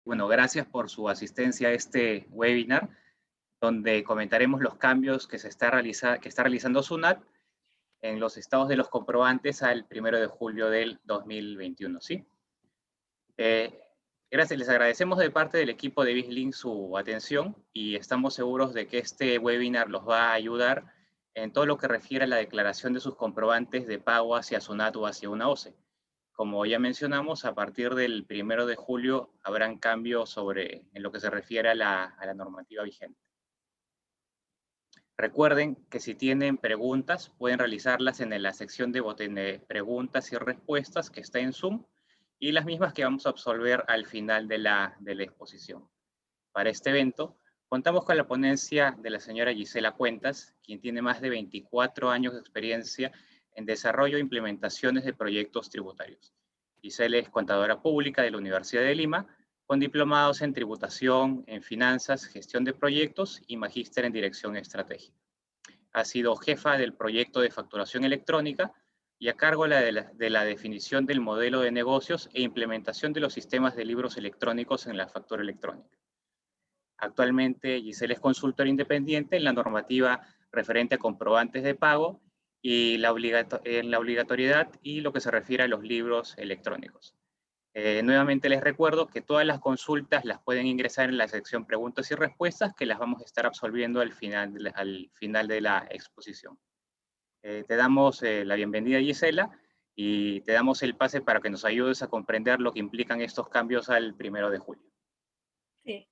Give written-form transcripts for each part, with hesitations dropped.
Bueno, gracias por su asistencia a este webinar, donde comentaremos los cambios que está realizando SUNAT en los estados de los comprobantes al 1 de julio del 2021, ¿sí? Gracias, les agradecemos de parte del equipo de BizLink su atención y estamos seguros de que este webinar los va a ayudar en todo lo que refiere a la declaración de sus comprobantes de pago hacia SUNAT o hacia una OCE. Como ya mencionamos, a partir del 1 de julio habrán cambios en lo que se refiere a la normativa vigente. Recuerden que si tienen preguntas, pueden realizarlas en la sección de preguntas y respuestas que está en Zoom y las mismas que vamos a absolver al final de la exposición. Para este evento, contamos con la ponencia de la señora Gisela Cuentas, quien tiene más de 24 años de experiencia en desarrollo e implementaciones de proyectos tributarios. Gisela es contadora pública de la Universidad de Lima, con diplomados en tributación, en finanzas, gestión de proyectos y magíster en dirección estratégica. Ha sido jefa del proyecto de facturación electrónica y a cargo de la definición del modelo de negocios e implementación de los sistemas de libros electrónicos en la factura electrónica. Actualmente, Gisela es consultora independiente en la normativa referente a comprobantes de pago y en la obligatoriedad y lo que se refiere a los libros electrónicos. Nuevamente les recuerdo que todas las consultas las pueden ingresar en la sección preguntas y respuestas que las vamos a estar absolviendo al final de la exposición. Te damos la bienvenida, Gisela, y te damos el pase para que nos ayudes a comprender lo que implican estos cambios al 1 de julio. Sí,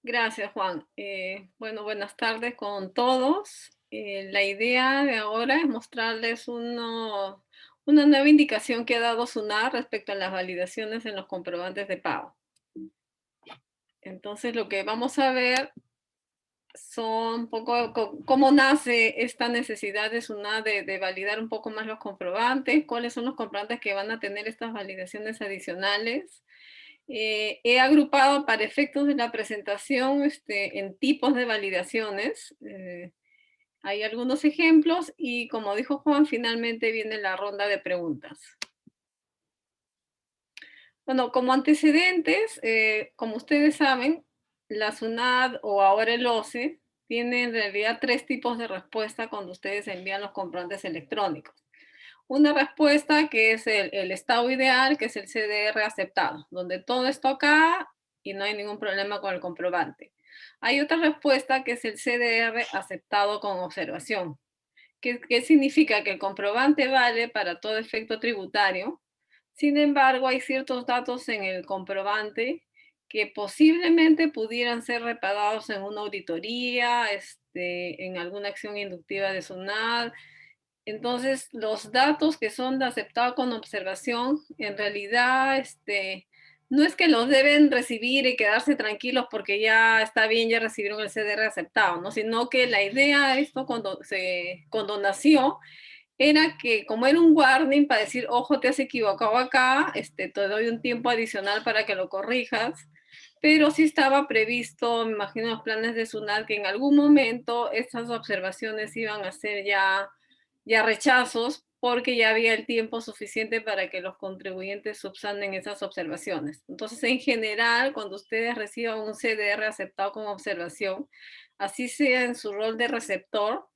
gracias, Juan. Bueno, buenas tardes con todos. La idea de ahora es mostrarles una nueva indicación que ha dado SUNAT respecto a las validaciones en los comprobantes de pago. Entonces, lo que vamos a ver son un poco cómo nace esta necesidad de SUNAT de validar un poco más los comprobantes, cuáles son los comprobantes que van a tener estas validaciones adicionales. He agrupado para efectos de la presentación en tipos de validaciones. Hay algunos ejemplos y, como dijo Juan, finalmente viene la ronda de preguntas. Bueno, como antecedentes, como ustedes saben, la SUNAT o ahora el OCE tiene en realidad 3 tipos de respuesta cuando ustedes envían los comprobantes electrónicos. Una respuesta que es el estado ideal, que es el CDR aceptado, donde todo está acá y no hay ningún problema con el comprobante. Hay otra respuesta que es el CDR aceptado con observación. ¿Qué significa? Que el comprobante vale para todo efecto tributario. Sin embargo, hay ciertos datos en el comprobante que posiblemente pudieran ser reparados en una auditoría, en alguna acción inductiva de SUNAT. Entonces, los datos que son de aceptado con observación, en realidad, no es que los deben recibir y quedarse tranquilos porque ya está bien, ya recibieron el CDR aceptado, ¿no? Sino que la idea de esto cuando nació era que como era un warning para decir, ojo, te has equivocado acá, te doy un tiempo adicional para que lo corrijas, pero sí estaba previsto, me imagino, en los planes de SUNAT que en algún momento estas observaciones iban a ser ya rechazos porque ya había el tiempo suficiente para que los contribuyentes subsanen esas observaciones. Entonces, en general, cuando ustedes reciban un CDR aceptado con observación, así sea en su rol de receptor,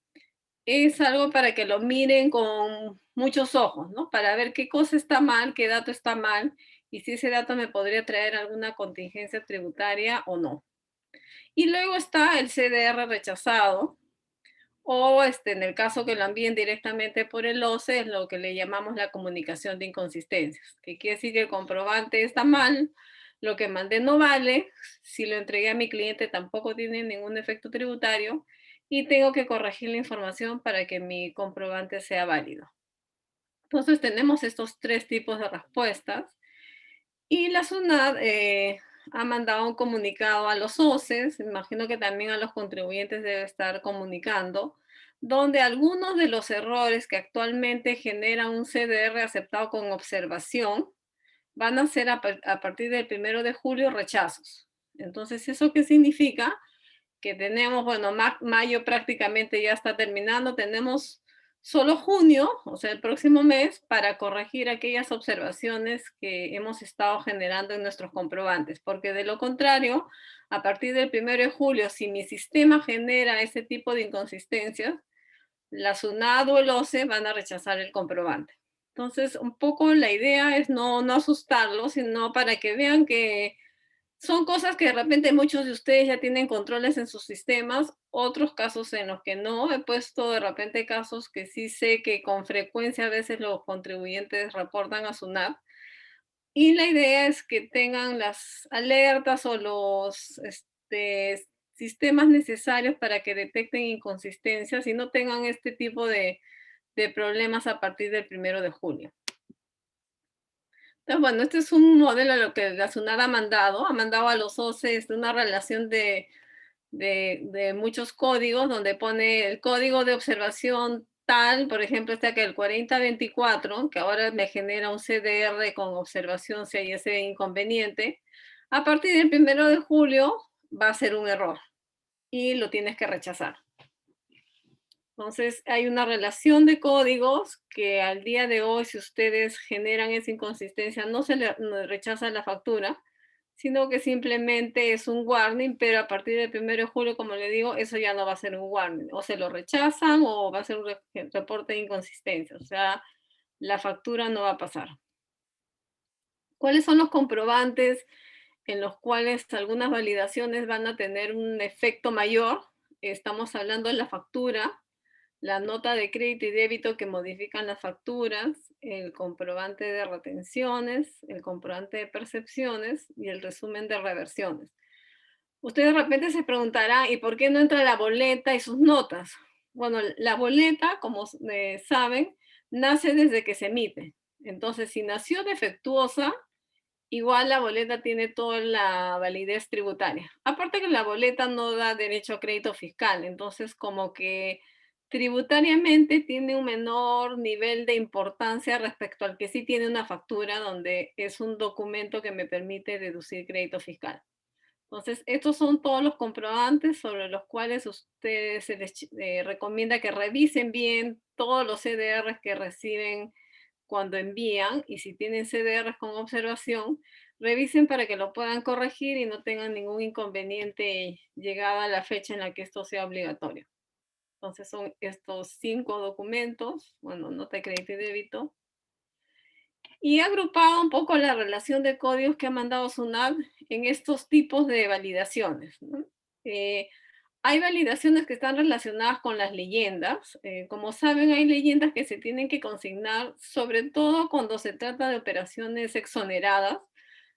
es algo para que lo miren con muchos ojos, ¿no? Para ver qué cosa está mal, qué dato está mal, y si ese dato me podría traer alguna contingencia tributaria o no. Y luego está el CDR rechazado, o en el caso que lo envíen directamente por el OCE, es lo que le llamamos la comunicación de inconsistencias, que quiere decir que el comprobante está mal, lo que mandé no vale, si lo entregué a mi cliente tampoco tiene ningún efecto tributario, y tengo que corregir la información para que mi comprobante sea válido. Entonces tenemos estos 3 tipos de respuestas, y la SUNAT ha mandado un comunicado a los OCEs, imagino que también a los contribuyentes debe estar comunicando, donde algunos de los errores que actualmente generan un CDR aceptado con observación van a ser a partir del 1 de julio rechazos. Entonces, ¿eso qué significa? Que tenemos, bueno, mayo prácticamente ya está terminando, tenemos solo junio, o sea, el próximo mes, para corregir aquellas observaciones que hemos estado generando en nuestros comprobantes, porque de lo contrario, a partir del 1 de julio, si mi sistema genera ese tipo de inconsistencias, la SUNAT o el OCE van a rechazar el comprobante. Entonces, un poco la idea es no asustarlos, sino para que vean que son cosas que de repente muchos de ustedes ya tienen controles en sus sistemas, otros casos en los que no. He puesto de repente casos que sí sé que con frecuencia a veces los contribuyentes reportan a SUNAT. Y la idea es que tengan las alertas o los sistemas necesarios para que detecten inconsistencias y no tengan este tipo de problemas a partir del 1 de julio. Entonces, bueno, este es un modelo a lo que la SUNAT ha mandado a los OCEs una relación de muchos códigos, donde pone el código de observación tal, por ejemplo, está que el 4024, que ahora me genera un CDR con observación si hay ese inconveniente, a partir del 1 de julio va a ser un error y lo tienes que rechazar. Entonces, hay una relación de códigos que al día de hoy, si ustedes generan esa inconsistencia, no se le rechaza la factura, sino que simplemente es un warning, pero a partir del 1 de julio, como le digo, eso ya no va a ser un warning. O se lo rechazan o va a ser un reporte de inconsistencia. O sea, la factura no va a pasar. ¿Cuáles son los comprobantes en los cuales algunas validaciones van a tener un efecto mayor? Estamos hablando de la factura, la nota de crédito y débito que modifican las facturas, el comprobante de retenciones, el comprobante de percepciones y el resumen de reversiones. Usted de repente se preguntará, ¿y por qué no entra la boleta y sus notas? Bueno, la boleta, como saben, nace desde que se emite. Entonces, si nació defectuosa, igual la boleta tiene toda la validez tributaria. Aparte que la boleta no da derecho a crédito fiscal, entonces como que tributariamente tiene un menor nivel de importancia respecto al que sí tiene una factura donde es un documento que me permite deducir crédito fiscal. Entonces, estos son todos los comprobantes sobre los cuales ustedes se les recomienda que revisen bien todos los CDRs que reciben cuando envían, y si tienen CDRs con observación, revisen para que lo puedan corregir y no tengan ningún inconveniente llegada la fecha en la que esto sea obligatorio. Entonces son estos 5 documentos, bueno, nota de crédito y débito. Y he agrupado un poco la relación de códigos que ha mandado SUNAT en estos tipos de validaciones, ¿no? Hay validaciones que están relacionadas con las leyendas. Como saben, hay leyendas que se tienen que consignar, sobre todo cuando se trata de operaciones exoneradas,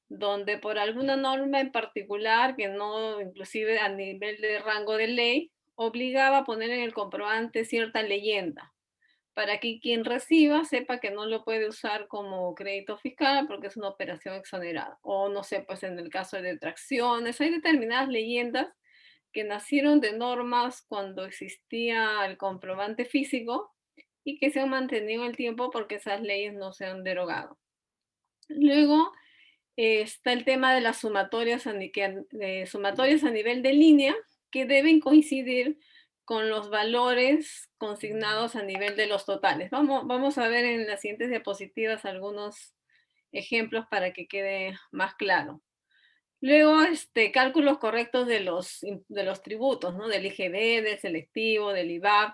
donde por alguna norma en particular, que no, inclusive a nivel de rango de ley, obligaba a poner en el comprobante cierta leyenda, para que quien reciba sepa que no lo puede usar como crédito fiscal porque es una operación exonerada. O no sé, pues en el caso de detracciones, hay determinadas leyendas que nacieron de normas cuando existía el comprobante físico y que se han mantenido en el tiempo porque esas leyes no se han derogado. Luego está el tema de las sumatorias sumatorias a nivel de línea que deben coincidir con los valores consignados a nivel de los totales. Vamos a ver en las siguientes diapositivas algunos ejemplos para que quede más claro. Luego, cálculos correctos de los tributos, ¿no? Del IGB, del selectivo, del IVAP.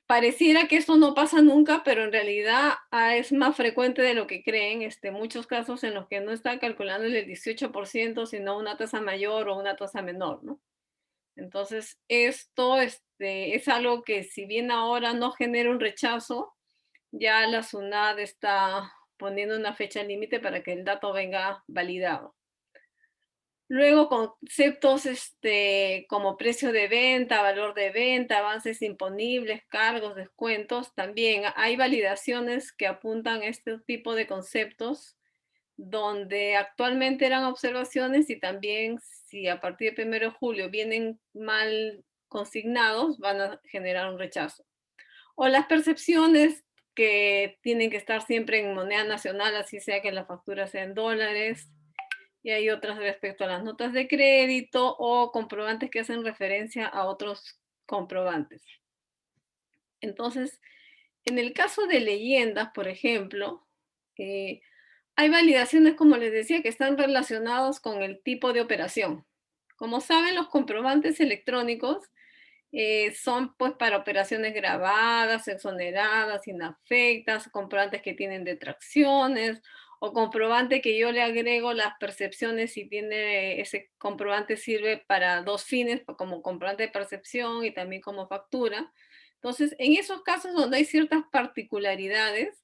Pareciera que esto no pasa nunca, pero en realidad es más frecuente de lo que creen. Muchos casos en los que no está calculando el 18%, sino una tasa mayor o una tasa menor, ¿no? Entonces, esto es algo que si bien ahora no genera un rechazo, ya la SUNAT está poniendo una fecha límite para que el dato venga validado. Luego conceptos como precio de venta, valor de venta, avances imponibles, cargos, descuentos. También hay validaciones que apuntan a este tipo de conceptos donde actualmente eran observaciones y también si a partir del 1 de julio vienen mal consignados van a generar un rechazo. O las percepciones que tienen que estar siempre en moneda nacional, así sea que la factura sea en dólares. Y hay otras respecto a las notas de crédito o comprobantes que hacen referencia a otros comprobantes. Entonces, en el caso de leyendas, por ejemplo, hay validaciones, como les decía, que están relacionados con el tipo de operación. Como saben, los comprobantes electrónicos son pues para operaciones grabadas, exoneradas, inafectas, comprobantes que tienen detracciones, o comprobante que yo le agrego las percepciones si tiene, ese comprobante sirve para dos fines, como comprobante de percepción y también como factura. Entonces, en esos casos donde hay ciertas particularidades,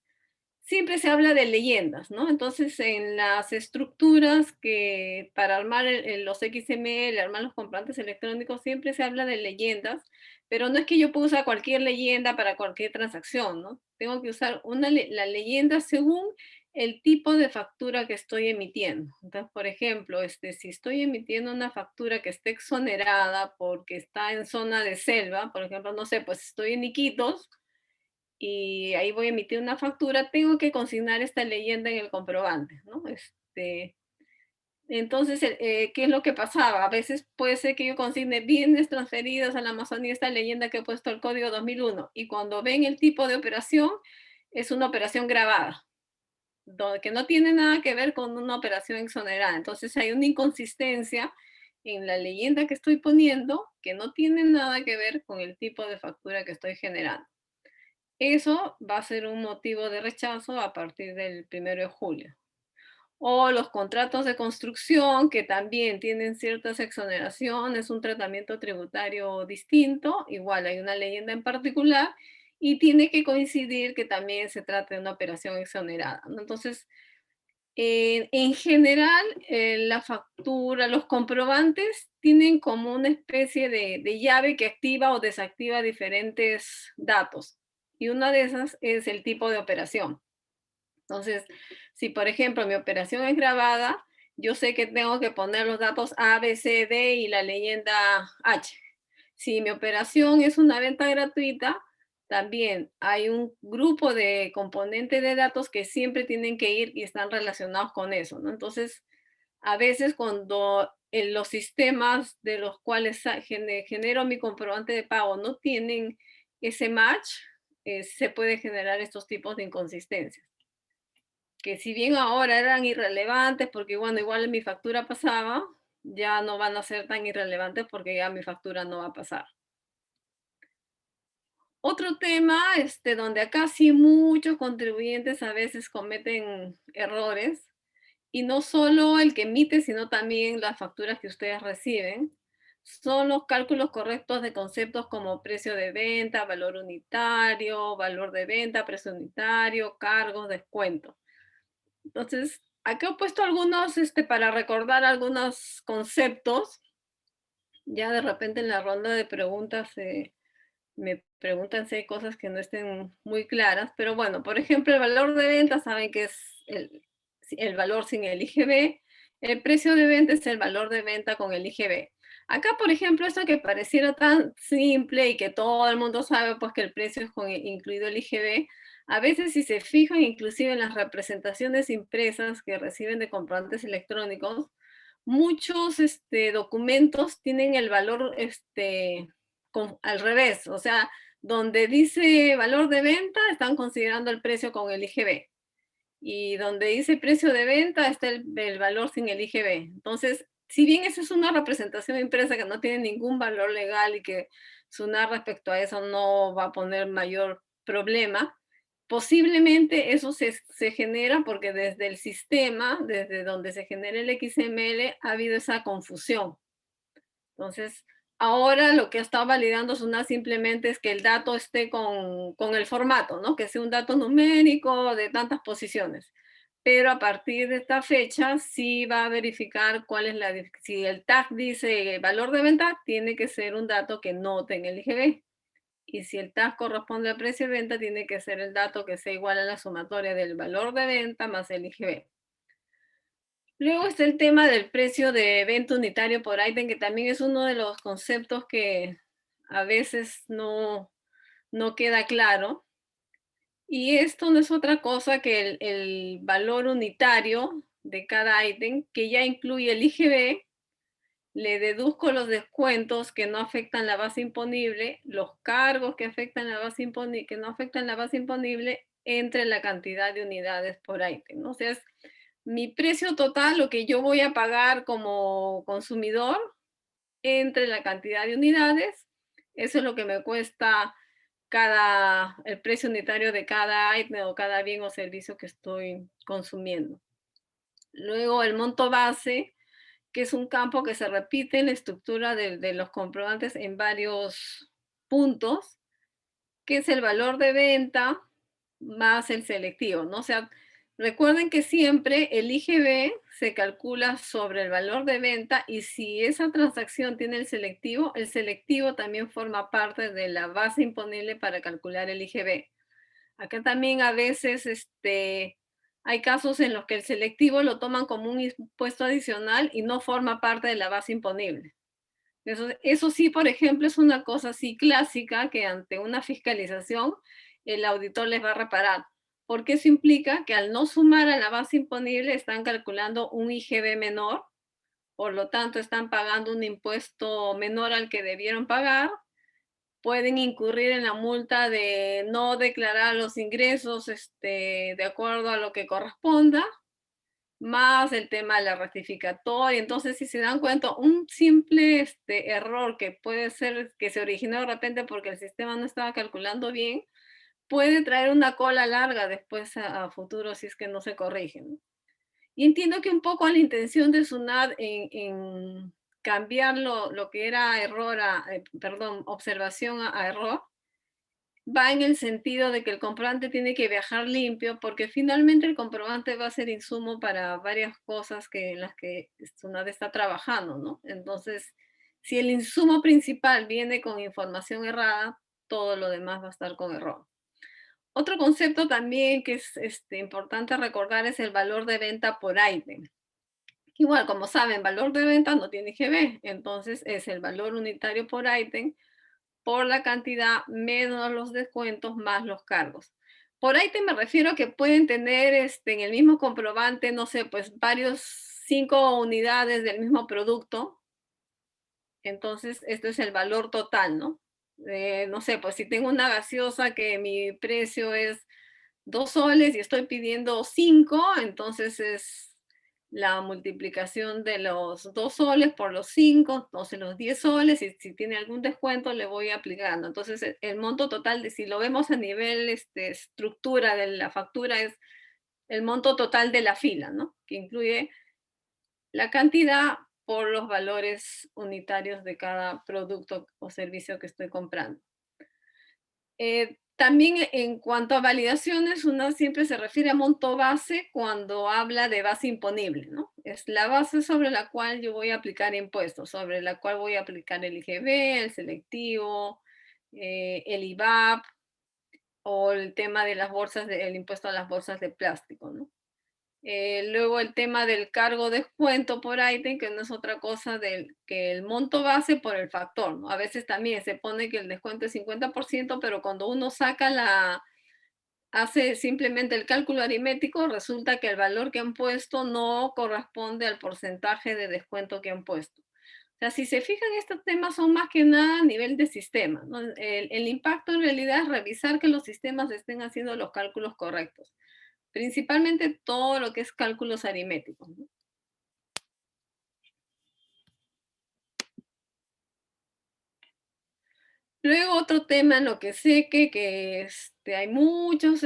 siempre se habla de leyendas, ¿no? Entonces, en las estructuras que para armar los XML, armar los comprobantes electrónicos, siempre se habla de leyendas, pero no es que yo pueda usar cualquier leyenda para cualquier transacción, ¿no? Tengo que usar la leyenda según el tipo de factura que estoy emitiendo. Entonces, por ejemplo, si estoy emitiendo una factura que esté exonerada porque está en zona de selva, por ejemplo, no sé, pues estoy en Iquitos, y ahí voy a emitir una factura, tengo que consignar esta leyenda en el comprobante, ¿no? Entonces, ¿qué es lo que pasaba? A veces puede ser que yo consigne bienes transferidos a la Amazonía, esta leyenda que he puesto el código 2001, y cuando ven el tipo de operación, es una operación grabada, que no tiene nada que ver con una operación exonerada. Entonces hay una inconsistencia en la leyenda que estoy poniendo que no tiene nada que ver con el tipo de factura que estoy generando. Eso va a ser un motivo de rechazo a partir del 1 de julio. O los contratos de construcción, que también tienen ciertas exoneraciones, un tratamiento tributario distinto, igual hay una leyenda en particular, y tiene que coincidir que también se trata de una operación exonerada, ¿no? Entonces, en general, la factura, los comprobantes tienen como una especie de llave que activa o desactiva diferentes datos. Y una de esas es el tipo de operación. Entonces, si por ejemplo mi operación es grabada, yo sé que tengo que poner los datos A, B, C, D y la leyenda H. Si mi operación es una venta gratuita, también hay un grupo de componentes de datos que siempre tienen que ir y están relacionados con eso, ¿no? Entonces, a veces cuando los sistemas de los cuales genero mi comprobante de pago no tienen ese match, se puede generar estos tipos de inconsistencias. Que si bien ahora eran irrelevantes, porque bueno, igual mi factura pasaba, ya no van a ser tan irrelevantes porque ya mi factura no va a pasar. Otro tema, donde acá sí muchos contribuyentes a veces cometen errores, y no solo el que emite, sino también las facturas que ustedes reciben, son los cálculos correctos de conceptos como precio de venta, valor unitario, valor de venta, precio unitario, cargos, descuento. Entonces, acá he puesto algunos, para recordar algunos conceptos. Ya de repente en la ronda de preguntas me preguntan si hay cosas que no estén muy claras, pero bueno, por ejemplo, el valor de venta, saben que es el valor sin el IGB, el precio de venta es el valor de venta con el IGB. Acá, por ejemplo, esto que pareciera tan simple y que todo el mundo sabe, pues que el precio es incluido el IGB, a veces si se fijan inclusive en las representaciones impresas que reciben de comprobantes electrónicos, muchos documentos tienen el valor al revés, o sea, donde dice valor de venta, están considerando el precio con el IGB. Y donde dice precio de venta, está el valor sin el IGB. Entonces, si bien esa es una representación impresa que no tiene ningún valor legal y que SUNAT respecto a eso no va a poner mayor problema, posiblemente eso se genera porque desde el sistema, desde donde se genera el XML, ha habido esa confusión. Entonces, ahora lo que está validando SUNAT simplemente es que el dato esté con el formato, ¿no? Que sea un dato numérico de tantas posiciones. Pero a partir de esta fecha sí va a verificar cuál es si el tag dice valor de venta, tiene que ser un dato que no tenga el IGB. Y si el tag corresponde al precio de venta, tiene que ser el dato que sea igual a la sumatoria del valor de venta más el IGB. Luego está el tema del precio de venta unitario por ítem, que también es uno de los conceptos que a veces no queda claro. Y esto no es otra cosa que el valor unitario de cada ítem, que ya incluye el IGB le deduzco los descuentos que no afectan la base imponible, los cargos que afectan la base imponible, que no afectan la base imponible, entre la cantidad de unidades por ítem, ¿no? O sea, es mi precio total, lo que yo voy a pagar como consumidor, entre la cantidad de unidades, eso es lo que me cuesta el precio unitario de cada ítem o cada bien o servicio que estoy consumiendo. Luego el monto base, que es un campo que se repite en la estructura de los comprobantes en varios puntos, que es el valor de venta más el selectivo, ¿no? O sea, recuerden que siempre el IGB se calcula sobre el valor de venta y si esa transacción tiene el selectivo también forma parte de la base imponible para calcular el IGB. Acá también a veces hay casos en los que el selectivo lo toman como un impuesto adicional y no forma parte de la base imponible. Eso sí, por ejemplo, es una cosa así clásica que ante una fiscalización el auditor les va a reparar, porque eso implica que al no sumar a la base imponible están calculando un IGB menor, por lo tanto están pagando un impuesto menor al que debieron pagar, pueden incurrir en la multa de no declarar los ingresos de acuerdo a lo que corresponda, más el tema de la rectificatoria. Entonces, si se dan cuenta, un simple error que puede ser que se originó de repente porque el sistema no estaba calculando bien, puede traer una cola larga después a futuro si es que no se corrigen. Y entiendo que un poco la intención de SUNAT en cambiar lo que era error observación a error, va en el sentido de que el comprobante tiene que viajar limpio, porque finalmente el comprobante va a ser insumo para varias cosas en las que SUNAT está trabajando, ¿no? Entonces, si el insumo principal viene con información errada, todo lo demás va a estar con error. Otro concepto también que es importante recordar es el valor de venta por ítem. Igual, como saben, valor de venta no tiene IGB, entonces es el valor unitario por ítem por la cantidad menos los descuentos más los cargos. Por ítem me refiero a que pueden tener en el mismo comprobante, no sé, pues 5 unidades del mismo producto. Entonces, esto es el valor total, ¿no? No sé, pues si tengo una gaseosa que mi precio es 2 soles y estoy pidiendo 5, entonces es la multiplicación de los 2 soles por los 5, entonces los 10 soles, y si tiene algún descuento le voy aplicando. Entonces el monto total, si lo vemos a nivel estructura de la factura, es el monto total de la fila, ¿no? Que incluye la cantidad por los valores unitarios de cada producto o servicio que estoy comprando. También en cuanto a validaciones, uno siempre se refiere a monto base cuando habla de base imponible, ¿no? Es la base sobre la cual yo voy a aplicar impuestos, sobre la cual voy a aplicar el IGB, el selectivo, el IVAP o el tema de las bolsas, el impuesto a las bolsas de plástico, ¿no? Luego el tema del cargo descuento por ítem, que no es otra cosa que el monto base por el factor, ¿no? A veces también se pone que el descuento es 50%, pero cuando uno hace simplemente el cálculo aritmético, resulta que el valor que han puesto no corresponde al porcentaje de descuento que han puesto. O sea, si se fijan, estos temas son más que nada a nivel de sistema, ¿no? El impacto en realidad es revisar que los sistemas estén haciendo los cálculos correctos. Principalmente todo lo que es cálculos aritméticos, ¿no? Luego otro tema en lo que sé que hay muchos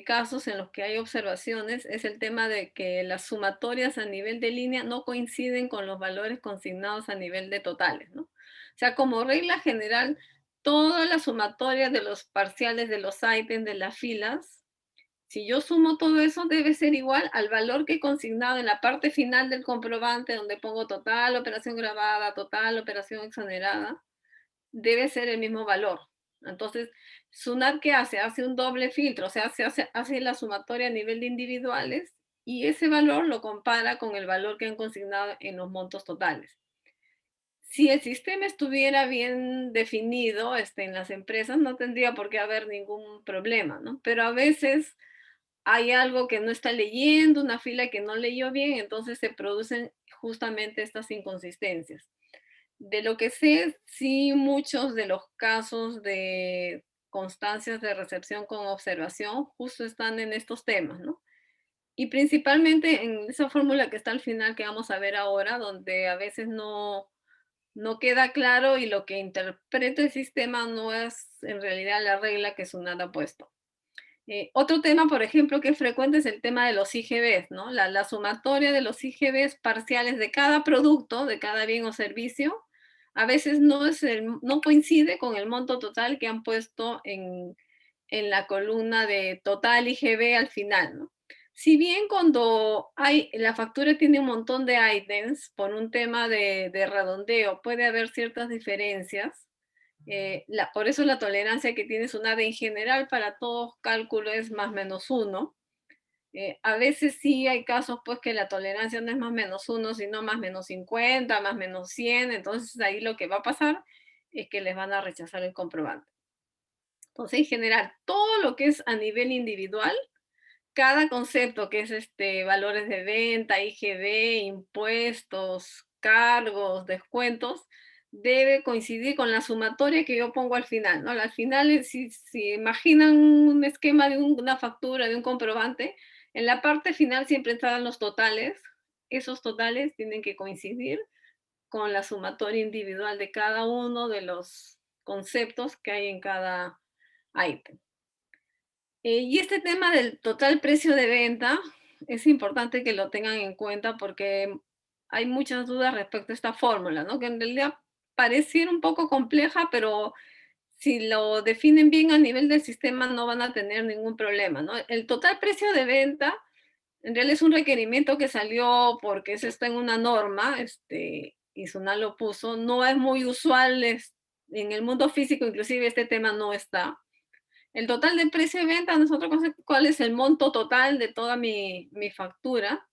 casos en los que hay observaciones es el tema de que las sumatorias a nivel de línea no coinciden con los valores consignados a nivel de totales, ¿no? O sea, como regla general, todas las sumatorias de los parciales de los ítems de las filas, si yo sumo todo eso, debe ser igual al valor que he consignado en la parte final del comprobante, donde pongo total operación grabada, total operación exonerada, debe ser el mismo valor. Entonces, SUNAT, ¿qué hace? Hace un doble filtro, o sea, hace la sumatoria a nivel de individuales y ese valor lo compara con el valor que han consignado en los montos totales. Si el sistema estuviera bien definido en las empresas, no tendría por qué haber ningún problema, ¿no? Pero a veces hay algo que no está leyendo, una fila que no leyó bien, entonces se producen justamente estas inconsistencias. De lo que sé, sí, muchos de los casos de constancias de recepción con observación justo están en estos temas, ¿no? Y principalmente en esa fórmula que está al final que vamos a ver ahora, donde a veces no queda claro y lo que interpreta el sistema no es en realidad la regla que SUNAT ha puesto. Otro tema, por ejemplo, que es frecuente es el tema de los IGBs, ¿no? La sumatoria de los IGBs parciales de cada producto, de cada bien o servicio, a veces no coincide con el monto total que han puesto en la columna de total IGB al final, ¿no? Si bien cuando la factura tiene un montón de items, por un tema de redondeo, puede haber ciertas diferencias. Por eso la tolerancia que tiene SUNAT en general para todos cálculos es más menos 1. A veces sí hay casos pues que la tolerancia no es más menos 1, sino más menos 50, más menos 100. Entonces ahí lo que va a pasar es que les van a rechazar el comprobante. Entonces, en general, todo lo que es a nivel individual, cada concepto que es valores de venta, IGB, impuestos, cargos, descuentos, debe coincidir con la sumatoria que yo pongo al final, ¿no? Al final, si imaginan un esquema de una factura, de un comprobante, en la parte final siempre están los totales. Esos totales tienen que coincidir con la sumatoria individual de cada uno de los conceptos que hay en cada ítem. Y este tema del total precio de venta es importante que lo tengan en cuenta porque hay muchas dudas respecto a esta fórmula, ¿no? Que en realidad pareciera un poco compleja, pero si lo definen bien a nivel del sistema no van a tener ningún problema, ¿no? El total precio de venta en realidad es un requerimiento que salió porque eso está en una norma, y SUNAT lo puso. No es muy usual, en el mundo físico inclusive este tema no está. El total de precio de venta, nosotros cuál es el monto total de toda mi factura,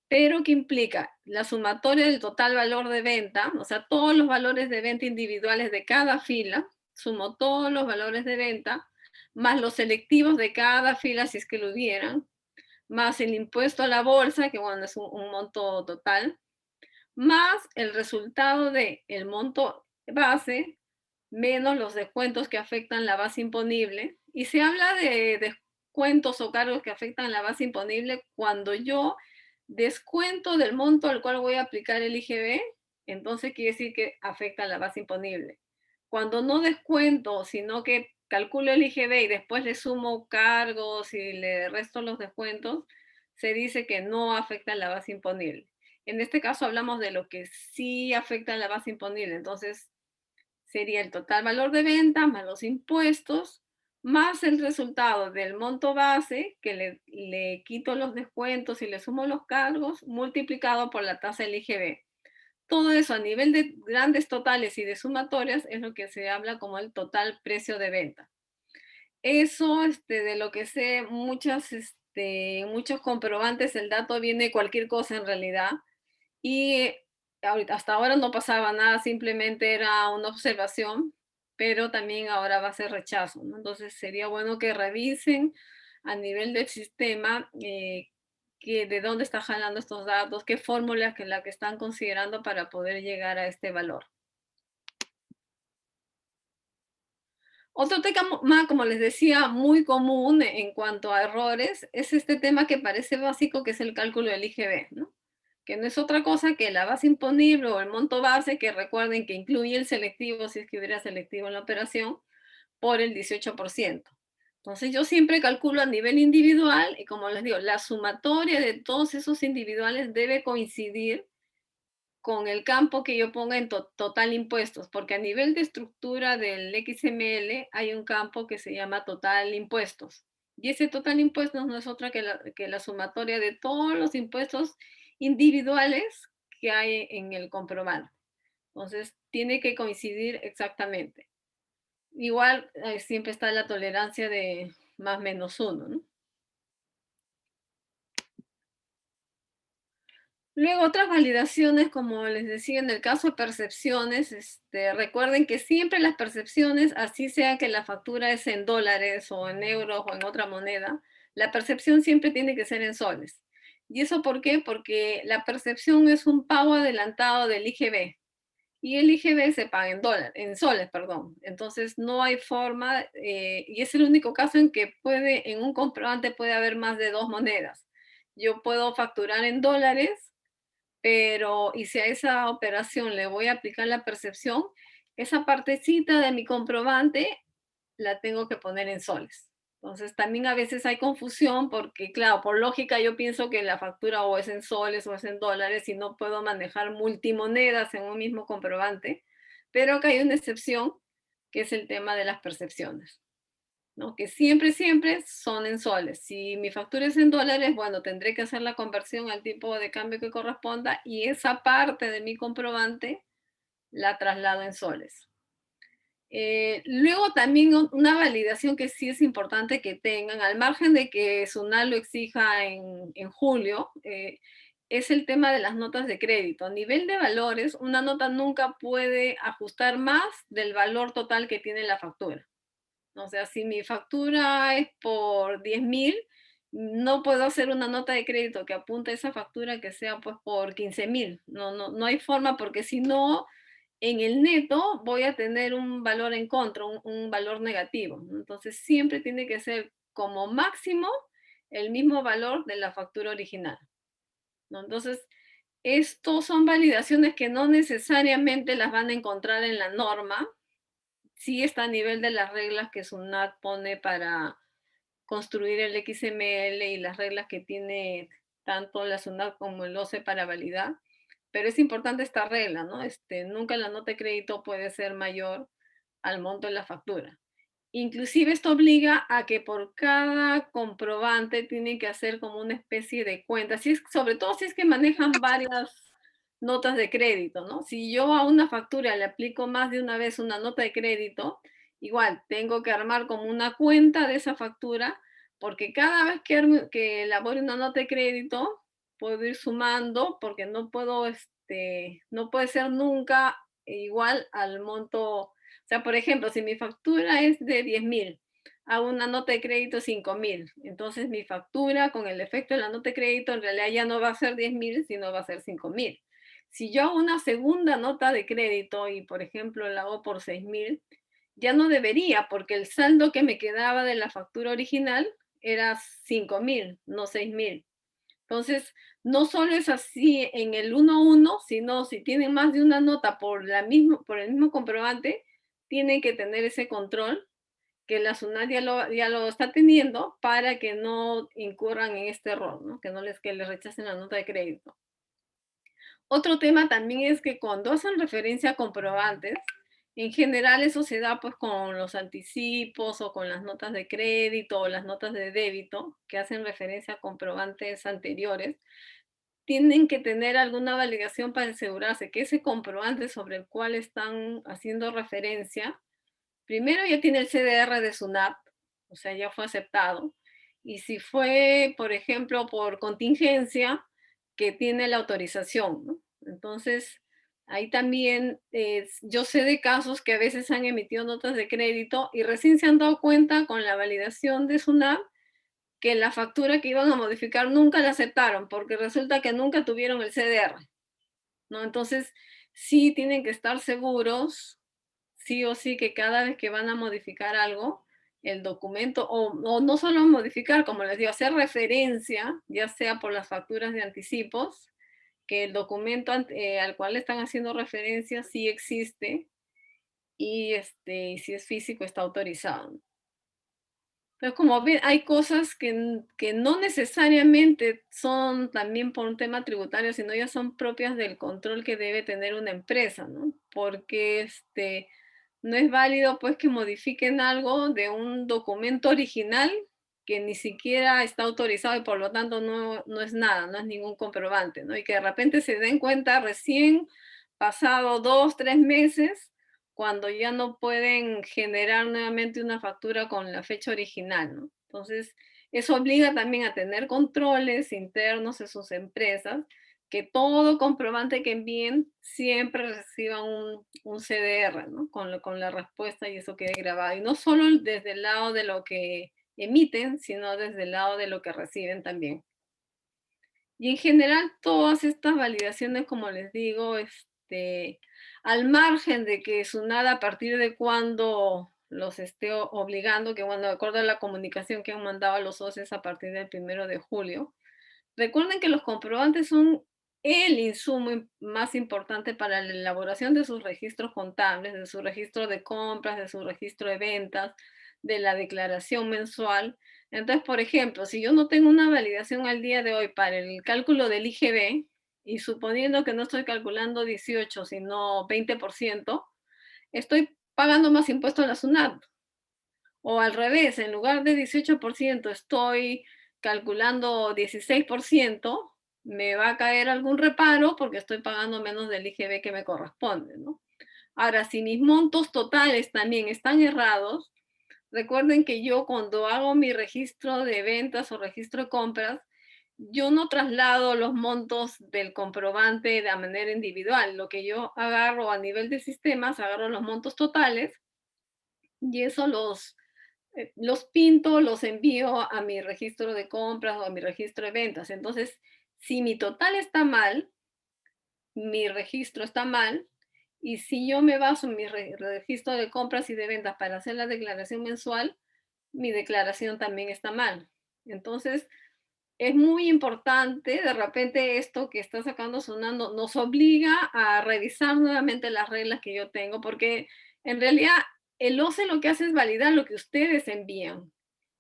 pero ¿qué implica? La sumatoria del total valor de venta, o sea, todos los valores de venta individuales de cada fila, sumo todos los valores de venta, más los selectivos de cada fila si es que lo hubieran, más el impuesto a la bolsa, que bueno, es un monto total, más el resultado del monto base, menos los descuentos que afectan la base imponible. Y se habla de descuentos o cargos que afectan la base imponible cuando yo descuento del monto al cual voy a aplicar el IGB, entonces quiere decir que afecta la base imponible. Cuando no descuento, sino que calculo el IGB y después le sumo cargos y le resto los descuentos, se dice que no afecta la base imponible. En este caso hablamos de lo que sí afecta la base imponible, entonces sería el total valor de venta más los impuestos, más el resultado del monto base, que le quito los descuentos y le sumo los cargos, multiplicado por la tasa del IGB. Todo eso a nivel de grandes totales y de sumatorias es lo que se habla como el total precio de venta. Eso, de lo que sé, muchos comprobantes, el dato viene cualquier cosa en realidad. Y hasta ahora no pasaba nada, simplemente era una observación, pero también ahora va a ser rechazo, ¿no? Entonces sería bueno que revisen a nivel del sistema de dónde está jalando estos datos, qué fórmula que la que están considerando para poder llegar a este valor. Otro tema, como les decía, muy común en cuanto a errores, es este tema que parece básico, que es el cálculo del IGB, ¿no? Que no es otra cosa que la base imponible o el monto base, que recuerden que incluye el selectivo, si es que hubiera selectivo en la operación, por el 18%. Entonces yo siempre calculo a nivel individual y como les digo, la sumatoria de todos esos individuales debe coincidir con el campo que yo ponga en total impuestos, porque a nivel de estructura del XML hay un campo que se llama total impuestos. Y ese total impuestos no es otra que la sumatoria de todos los impuestos individuales que hay en el comprobante. Entonces, tiene que coincidir exactamente. Igual, siempre está la tolerancia de más menos 1, ¿no? Luego, otras validaciones, como les decía, en el caso de percepciones, recuerden que siempre las percepciones, así sea que la factura es en dólares o en euros o en otra moneda, la percepción siempre tiene que ser en soles. ¿Y eso por qué? Porque la percepción es un pago adelantado del IGB. y el IGB se paga en dólares, en soles, perdón. Entonces no hay forma, y es el único caso en que en un comprobante puede haber más de dos monedas. Yo puedo facturar en dólares, pero, y si a esa operación le voy a aplicar la percepción, esa partecita de mi comprobante la tengo que poner en soles. Entonces también a veces hay confusión porque, claro, por lógica yo pienso que la factura o es en soles o es en dólares y no puedo manejar multimonedas en un mismo comprobante, pero acá hay una excepción que es el tema de las percepciones, ¿no? Que siempre, siempre son en soles. Si mi factura es en dólares, bueno, tendré que hacer la conversión al tipo de cambio que corresponda y esa parte de mi comprobante la traslado en soles. Luego también una validación que sí es importante que tengan, al margen de que SUNAT lo exija en julio, es el tema de las notas de crédito. A nivel de valores, una nota nunca puede ajustar más del valor total que tiene la factura. O sea, si mi factura es por 10.000, no puedo hacer una nota de crédito que apunte a esa factura que sea pues por 15.000. No hay forma porque si no, en el neto voy a tener un valor en contra, un valor negativo. Entonces siempre tiene que ser como máximo el mismo valor de la factura original, ¿no? Entonces, estos son validaciones que no necesariamente las van a encontrar en la norma, sí está a nivel de las reglas que SUNAT pone para construir el XML y las reglas que tiene tanto la SUNAT como el OCE para validar, pero es importante esta regla, ¿no? Nunca la nota de crédito puede ser mayor al monto de la factura. Inclusive esto obliga a que por cada comprobante tienen que hacer como una especie de cuenta, sobre todo si es que manejan varias notas de crédito, ¿no? Si yo a una factura le aplico más de una vez una nota de crédito, igual tengo que armar como una cuenta de esa factura, porque cada vez que elabore una nota de crédito, puedo ir sumando, porque no puede ser nunca igual al monto. O sea, por ejemplo, si mi factura es de 10.000, hago una nota de crédito 5.000. Entonces mi factura con el efecto de la nota de crédito en realidad ya no va a ser 10.000, sino va a ser 5.000. Si yo hago una segunda nota de crédito y, por ejemplo, la hago por 6.000, ya no debería, porque el saldo que me quedaba de la factura original era 5.000, no 6.000. Entonces, no solo es así en el 1-1, sino si tienen más de una nota por el mismo comprobante, tienen que tener ese control que la SUNAT ya lo está teniendo para que no incurran en este error, ¿no? Que les rechacen la nota de crédito. Otro tema también es que cuando hacen referencia a comprobantes, en general eso se da pues con los anticipos o con las notas de crédito o las notas de débito que hacen referencia a comprobantes anteriores, tienen que tener alguna validación para asegurarse que ese comprobante sobre el cual están haciendo referencia, primero ya tiene el CDR de SUNAT, o sea, ya fue aceptado, y si fue, por ejemplo, por contingencia, que tiene la autorización, ¿no? Entonces, ahí también yo sé de casos que a veces han emitido notas de crédito y recién se han dado cuenta con la validación de SUNAT que la factura que iban a modificar nunca la aceptaron, porque resulta que nunca tuvieron el CDR, ¿no? Entonces, sí tienen que estar seguros, sí o sí, que cada vez que van a modificar algo, el documento, o no solo modificar, como les digo, hacer referencia, ya sea por las facturas de anticipos, que el documento al cual están haciendo referencia sí existe y si es físico está autorizado. Pero como ven, hay cosas que no necesariamente son también por un tema tributario, sino ya son propias del control que debe tener una empresa, ¿no? Porque no es válido pues que modifiquen algo de un documento original que ni siquiera está autorizado y por lo tanto no es nada, no es ningún comprobante, ¿no? Y que de repente se den cuenta recién pasado 2, 3 meses cuando ya no pueden generar nuevamente una factura con la fecha original, ¿no? Entonces, eso obliga también a tener controles internos en sus empresas, que todo comprobante que envíen siempre reciba un CDR, ¿no? Con la respuesta y eso quede grabado. Y no solo desde el lado de lo que emiten, sino desde el lado de lo que reciben también. Y en general todas estas validaciones, como les digo, al margen de que SUNAT a partir de cuando los esté obligando, que bueno, de acuerdo a la comunicación que han mandado a los socios a partir del 1 de julio, recuerden que los comprobantes son el insumo más importante para la elaboración de sus registros contables, de su registro de compras, de su registro de ventas, de la declaración mensual. Entonces, por ejemplo, si yo no tengo una validación al día de hoy para el cálculo del IGB, y suponiendo que no estoy calculando 18, sino 20%, estoy pagando más impuestos a la SUNAT. O al revés, en lugar de 18% estoy calculando 16%, me va a caer algún reparo porque estoy pagando menos del IGB que me corresponde, ¿no? Ahora, si mis montos totales también están errados, recuerden que yo cuando hago mi registro de ventas o registro de compras, yo no traslado los montos del comprobante de manera individual. Lo que yo agarro a nivel de sistemas, agarro los montos totales y eso los pinto, los envío a mi registro de compras o a mi registro de ventas. Entonces, si mi total está mal, mi registro está mal, y si yo me baso en mi registro de compras y de ventas para hacer la declaración mensual, mi declaración también está mal. Entonces, es muy importante, de repente esto que está sacando sonando nos obliga a revisar nuevamente las reglas que yo tengo, porque en realidad el OCE lo que hace es validar lo que ustedes envían.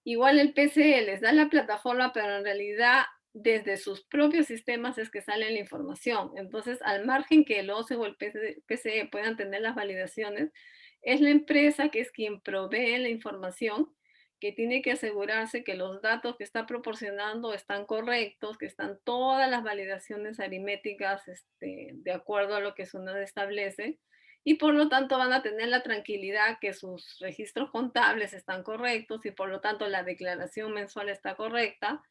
Igual el PCE les da la plataforma, pero en realidad desde sus propios sistemas es que sale la información. Entonces, al margen que el OCE o el PCE puedan tener las validaciones, es la empresa que es quien provee la información, que tiene que asegurarse que los datos que está proporcionando están correctos, que están todas las validaciones aritméticas de acuerdo a lo que SUNAT establece, y por lo tanto van a tener la tranquilidad que sus registros contables están correctos y por lo tanto la declaración mensual está correcta,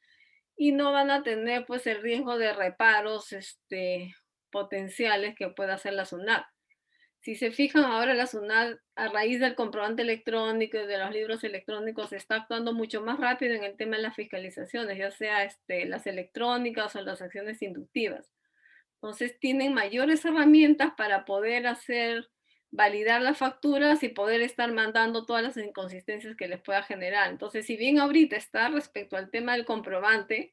y no van a tener pues el riesgo de reparos potenciales que pueda hacer la SUNAT. Si se fijan, ahora la SUNAT, a raíz del comprobante electrónico y de los libros electrónicos, está actuando mucho más rápido en el tema de las fiscalizaciones, ya sea las electrónicas o las acciones inductivas. Entonces, tienen mayores herramientas para poder validar las facturas y poder estar mandando todas las inconsistencias que les pueda generar. Entonces, si bien ahorita está respecto al tema del comprobante,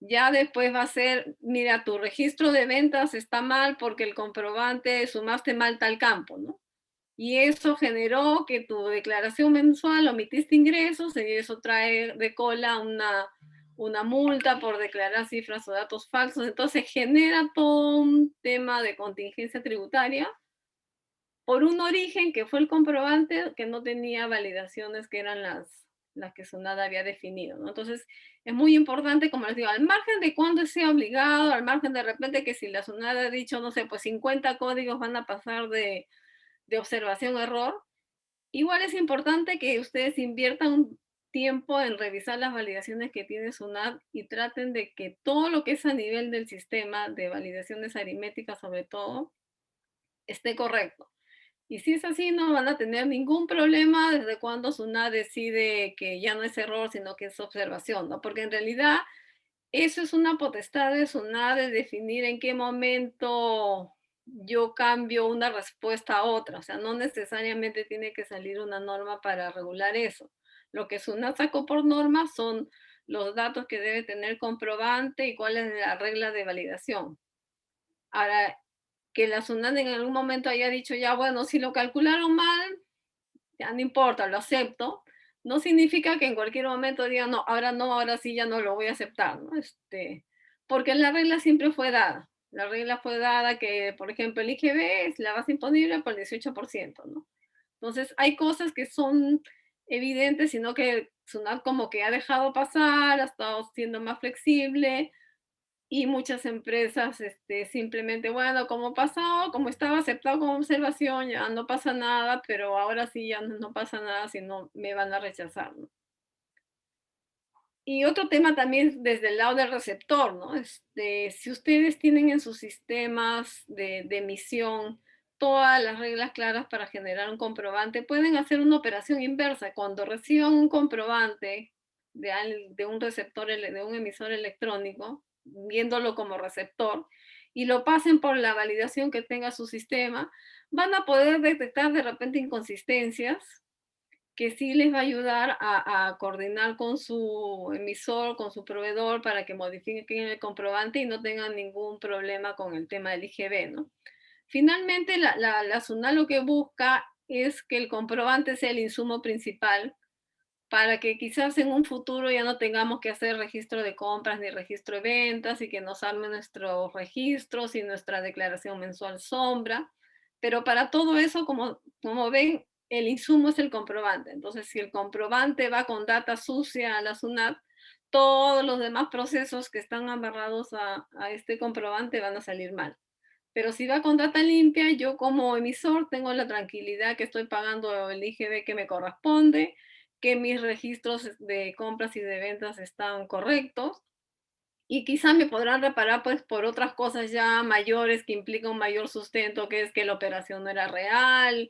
ya después va a ser, mira, tu registro de ventas está mal porque el comprobante sumaste mal tal campo, ¿no? Y eso generó que tu declaración mensual omitiste ingresos y eso trae de cola una multa por declarar cifras o datos falsos. Entonces genera todo un tema de contingencia tributaria por un origen que fue el comprobante que no tenía validaciones que eran las que SUNAT había definido, ¿no? Entonces, es muy importante, como les digo, al margen de cuándo sea obligado, al margen de repente que si la SUNAT ha dicho, no sé, pues 50 códigos van a pasar de observación error, igual es importante que ustedes inviertan un tiempo en revisar las validaciones que tiene SUNAT y traten de que todo lo que es a nivel del sistema de validaciones aritméticas sobre todo esté correcto. Y si es así, no van a tener ningún problema desde cuando SUNAT decide que ya no es error, sino que es observación, ¿no? Porque en realidad eso es una potestad de SUNAT de definir en qué momento yo cambio una respuesta a otra. O sea, no necesariamente tiene que salir una norma para regular eso. Lo que SUNAT sacó por norma son los datos que debe tener comprobante y cuál es la regla de validación. Ahora, que la SUNAT en algún momento haya dicho, ya bueno, si lo calcularon mal, ya no importa, lo acepto, no significa que en cualquier momento diga, no, ahora no, ahora sí ya no lo voy a aceptar, ¿no? Porque la regla siempre fue dada. La regla fue dada que, por ejemplo, el IGB es la base imponible por el 18%, ¿no? Entonces, hay cosas que son evidentes, sino que SUNAT como que ha dejado pasar, ha estado siendo más flexible, y muchas empresas simplemente, bueno, como pasó, como estaba aceptado como observación, ya no pasa nada, pero ahora sí ya no pasa nada, si no me van a rechazar, ¿no? Y otro tema también desde el lado del receptor, ¿no? Si ustedes tienen en sus sistemas de emisión todas las reglas claras para generar un comprobante, pueden hacer una operación inversa. Cuando reciban un comprobante de un receptor, de un emisor electrónico, viéndolo como receptor, y lo pasen por la validación que tenga su sistema, van a poder detectar de repente inconsistencias que sí les va a ayudar a coordinar con su emisor, con su proveedor, para que modifiquen el comprobante y no tengan ningún problema con el tema del IGB, ¿no? Finalmente, la SUNAT lo que busca es que el comprobante sea el insumo principal para que quizás en un futuro ya no tengamos que hacer registro de compras ni registro de ventas y que nos armen nuestros registros y nuestra declaración mensual sombra. Pero para todo eso, como ven, el insumo es el comprobante. Entonces, si el comprobante va con data sucia a la SUNAT, todos los demás procesos que están amarrados a este comprobante van a salir mal. Pero si va con data limpia, yo como emisor tengo la tranquilidad que estoy pagando el IGB que me corresponde, que mis registros de compras y de ventas están correctos y quizá me podrán reparar pues por otras cosas ya mayores que implican un mayor sustento, que es que la operación no era real,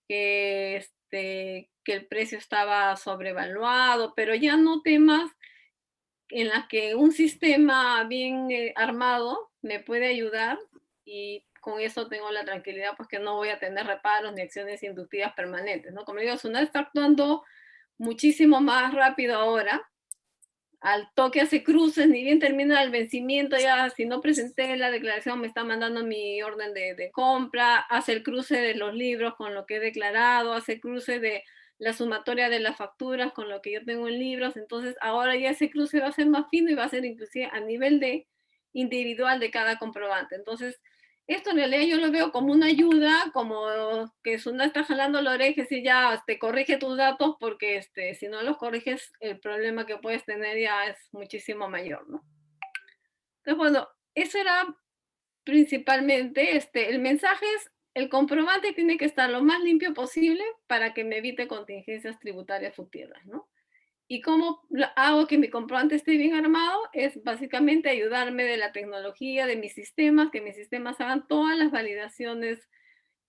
que el precio estaba sobrevaluado, pero ya no temas en las que un sistema bien armado me puede ayudar y con eso tengo la tranquilidad pues que no voy a tener reparos ni acciones inductivas permanentes, ¿no? Como digo, Sunat está actuando muchísimo más rápido ahora, al toque hace cruces, ni bien termina el vencimiento, ya si no presenté la declaración me está mandando mi orden de compra, hace el cruce de los libros con lo que he declarado, hace el cruce de la sumatoria de las facturas con lo que yo tengo en libros, entonces ahora ya ese cruce va a ser más fino y va a ser inclusive a nivel de individual de cada comprobante. Entonces, esto en realidad yo lo veo como una ayuda, como que Suna está jalando la oreja y si ya te corrige tus datos porque si no los corriges el problema que puedes tener ya es muchísimo mayor, ¿no? Entonces, bueno, eso era principalmente, el mensaje es, el comprobante tiene que estar lo más limpio posible para que me evite contingencias tributarias futuras, ¿no? ¿Y cómo hago que mi comprobante esté bien armado? Es básicamente ayudarme de la tecnología, de mis sistemas, que mis sistemas hagan todas las validaciones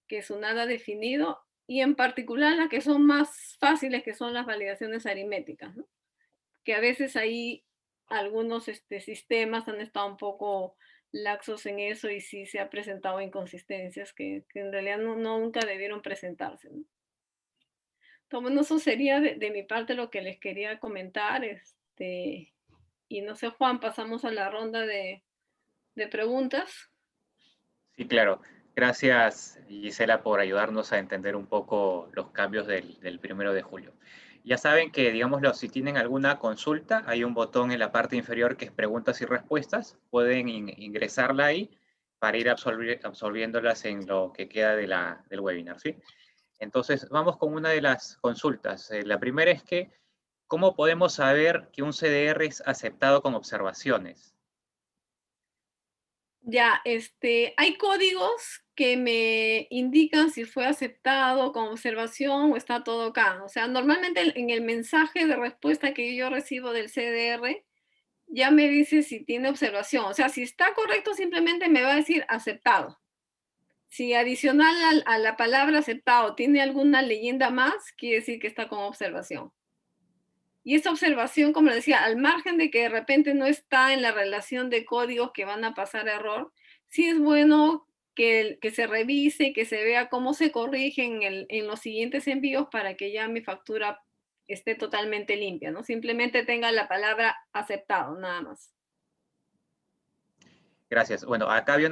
que SUNAT ha definido y en particular las que son más fáciles, que son las validaciones aritméticas, ¿no? Que a veces ahí algunos sistemas han estado un poco laxos en eso y sí se ha presentado inconsistencias que en realidad nunca debieron presentarse, ¿no? Entonces, bueno, eso sería de mi parte lo que les quería comentar. Y no sé, Juan, pasamos a la ronda de preguntas. Sí, claro. Gracias, Gisela, por ayudarnos a entender un poco los cambios del 1 de julio. Ya saben que, digámoslo, si tienen alguna consulta, hay un botón en la parte inferior que es preguntas y respuestas. Pueden ingresarla ahí para ir absorbiéndolas en lo que queda del webinar, ¿sí? Entonces, vamos con una de las consultas. La primera es que, ¿cómo podemos saber que un CDR es aceptado con observaciones? Ya, hay códigos que me indican si fue aceptado con observación o está todo acá. O sea, normalmente en el mensaje de respuesta que yo recibo del CDR, ya me dice si tiene observación. O sea, si está correcto, simplemente me va a decir aceptado. Si adicional a la palabra aceptado tiene alguna leyenda más, quiere decir que está con observación. Y esta observación, como le decía, al margen de que de repente no está en la relación de códigos que van a pasar error, sí es bueno que se revise, que se vea cómo se corrigen en los siguientes envíos para que ya mi factura esté totalmente limpia, ¿no? Simplemente tenga la palabra aceptado, nada más. Gracias. Bueno, acá había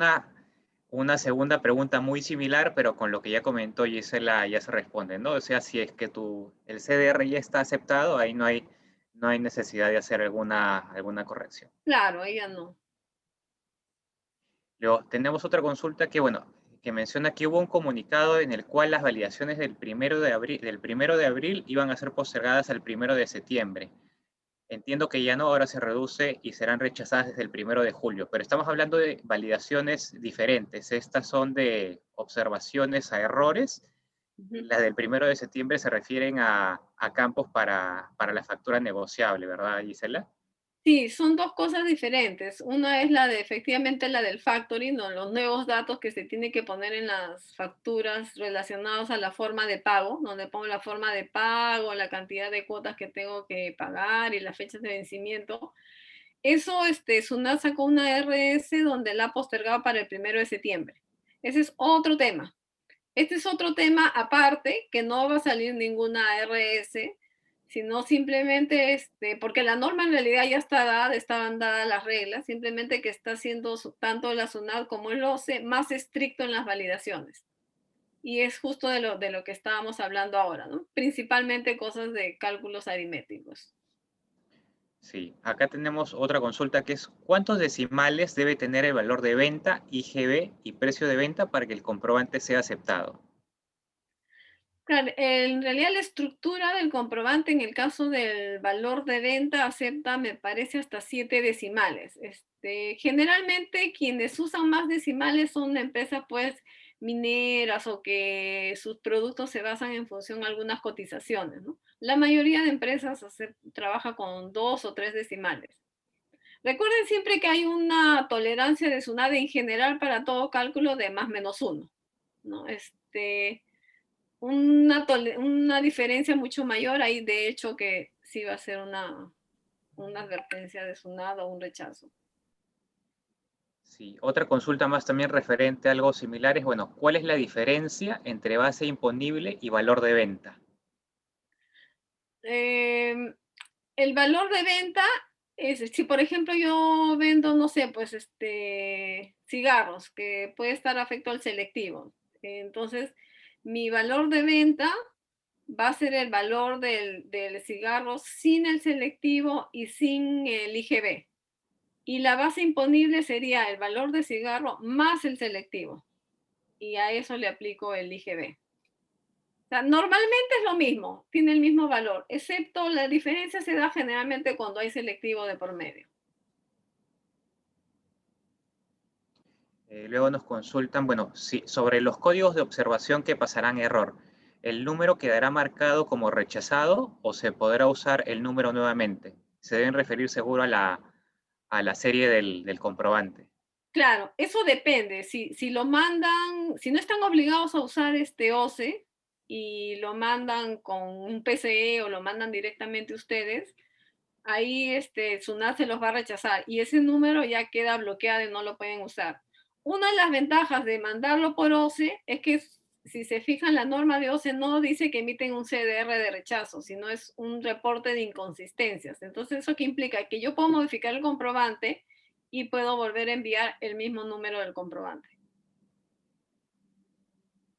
una segunda pregunta muy similar, pero con lo que ya comentó Gisela ya se responde, ¿no? O sea, si es que el CDR ya está aceptado, ahí no hay necesidad de hacer alguna corrección. Claro, ella no. Luego, tenemos otra consulta que, bueno, que menciona que hubo un comunicado en el cual las validaciones del 1 de abril iban a ser postergadas al 1 de septiembre. Entiendo que ya no, ahora se reduce y serán rechazadas desde el 1 de julio, pero estamos hablando de validaciones diferentes. Estas son de observaciones a errores. Las del 1 de septiembre se refieren a campos para la factura negociable, ¿verdad, Gisela? Sí, son dos cosas diferentes. Una es efectivamente la del factoring, ¿no? Los nuevos datos que se tienen que poner en las facturas relacionados a la forma de pago, donde pongo la forma de pago, la cantidad de cuotas que tengo que pagar y las fechas de vencimiento. Eso, SUNAT sacó una RS donde la ha postergado para el 1 de septiembre. Ese es otro tema. Este es otro tema aparte, que no va a salir ninguna RS, sino simplemente, porque la norma en realidad ya está dada, estaban dadas las reglas, simplemente que está siendo tanto la SUNAT como el OCE más estricto en las validaciones. Y es justo de lo que estábamos hablando ahora, ¿no? Principalmente cosas de cálculos aritméticos. Sí, acá tenemos otra consulta que es ¿cuántos decimales debe tener el valor de venta, IGB y precio de venta para que el comprobante sea aceptado? Claro, en realidad la estructura del comprobante en el caso del valor de venta acepta, me parece, hasta 7 decimales. Generalmente quienes usan más decimales son empresas pues mineras o que sus productos se basan en función de algunas cotizaciones, ¿no? La mayoría de empresas trabaja con 2 o 3 decimales. Recuerden siempre que hay una tolerancia de SUNAT en general para todo cálculo de más menos 1, ¿no? Una diferencia mucho mayor, ahí de hecho que sí va a ser una advertencia de SUNAT o un rechazo. Sí, otra consulta más también referente a algo similar es, bueno, ¿cuál es la diferencia entre base imponible y valor de venta? Eh, el valor de venta es, si por ejemplo yo vendo, no sé, pues cigarros, que puede estar afecto al selectivo. Entonces, mi valor de venta va a ser el valor del cigarro sin el selectivo y sin el IGB. Y la base imponible sería el valor de cigarro más el selectivo. Y a eso le aplico el IGB. O sea, normalmente es lo mismo, tiene el mismo valor, excepto la diferencia se da generalmente cuando hay selectivo de por medio. Luego nos consultan, bueno, sí, sobre los códigos de observación que pasarán error. ¿El número quedará marcado como rechazado o se podrá usar el número nuevamente? Se deben referir seguro a la serie del comprobante. Claro, eso depende. Si lo mandan, si no están obligados a usar este OCE y lo mandan con un PCE o lo mandan directamente ustedes, ahí SUNAT se los va a rechazar y ese número ya queda bloqueado y no lo pueden usar. Una de las ventajas de mandarlo por OCE es que si se fijan la norma de OCE no dice que emiten un CDR de rechazo, sino es un reporte de inconsistencias. Entonces, ¿eso qué implica? Que yo puedo modificar el comprobante y puedo volver a enviar el mismo número del comprobante.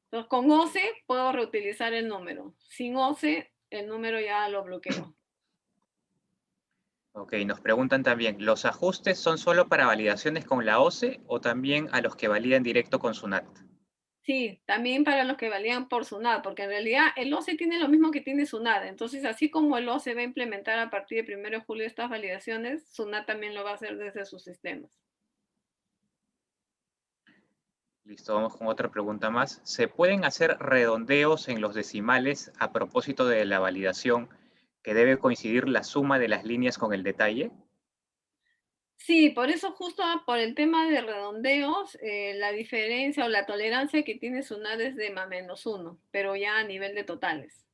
Entonces, con OCE puedo reutilizar el número. Sin OCE, el número ya lo bloqueo. Ok, nos preguntan también, ¿los ajustes son solo para validaciones con la OCE o también a los que validan directo con SUNAT? Sí, también para los que valían por SUNAT, porque en realidad el OCE tiene lo mismo que tiene SUNAT. Entonces, así como el OCE va a implementar a partir del 1 de julio estas validaciones, SUNAT también lo va a hacer desde sus sistemas. Listo, vamos con otra pregunta más. ¿Se pueden hacer redondeos en los decimales a propósito de la validación que debe coincidir la suma de las líneas con el detalle? Sí, por eso justo por el tema de redondeos, la diferencia o la tolerancia que tiene SUNAT es de más menos 1, pero ya a nivel de totales.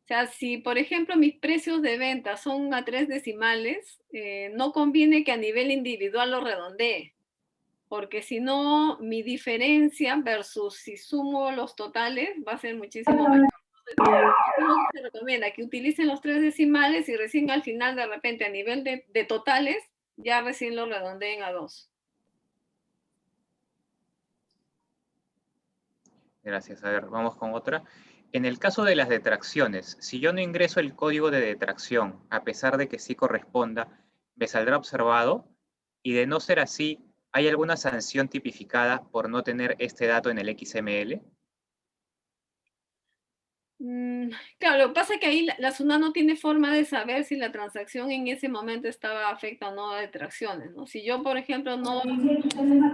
O sea, si por ejemplo mis precios de venta son a 3 decimales, no conviene que a nivel individual lo redondee, porque si no, mi diferencia versus si sumo los totales va a ser muchísimo mayor. Entonces, se recomienda que utilicen los 3 decimales y recién al final, de repente, a nivel de totales, ya recién lo redondeen a 2. Gracias. A ver, vamos con otra. En el caso de las detracciones, si yo no ingreso el código de detracción, a pesar de que sí corresponda, ¿me saldrá observado? Y de no ser así, ¿hay alguna sanción tipificada por no tener este dato en el XML? Claro, lo que pasa es que ahí la SUNAT no tiene forma de saber si la transacción en ese momento estaba afecta o no a detracciones, ¿no? Si yo, por ejemplo, no